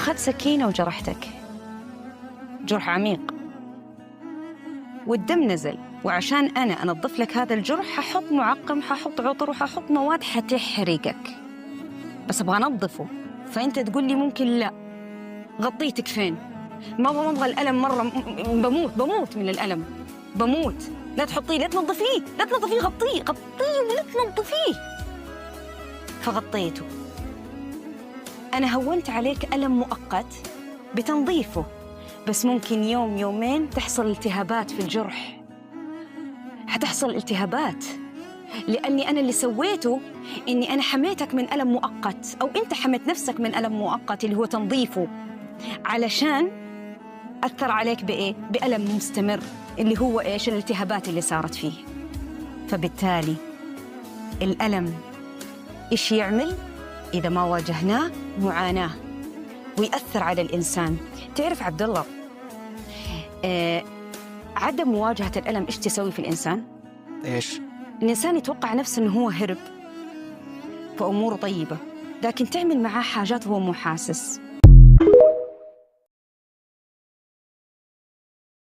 أخذت سكينة وجرحتك جرح عميق والدم نزل، وعشان أنا أنظف لك هذا الجرح ححط معقم، ححط عطر، وححط مواد حتحرقك، بس أبغى أنظفه. فأنت تقول لي ممكن لا، غطيتك فين؟ ما أبغى الألم مرة، بموت من الألم، بموت. لا تحطيه، لا تنظفيه، لا تنظفيه، غطيه ولا تنظفيه. فغطيته. أنا هونت عليك ألم مؤقت بتنظيفه، بس ممكن يوم يومين تحصل التهابات في الجرح، حتحصل التهابات، لأني أنا اللي سويته إني أنا حميتك من ألم مؤقت، أو أنت حميت نفسك من ألم مؤقت اللي هو تنظيفه، علشان أثر عليك بإيه؟ بألم مستمر اللي هو إيش؟ الالتهابات اللي صارت فيه. فبالتالي الألم إيش يعمل إذا ما واجهناه؟ معاناة، ويأثر على الإنسان. تعرف عبد الله، عدم مواجهة الألم إيش تسوي في الإنسان؟ إيش؟ الإنسان يتوقع نفسه إنه هو هرب فأموره طيبة، لكن تعمل معاه حاجات وهو مو حاسس.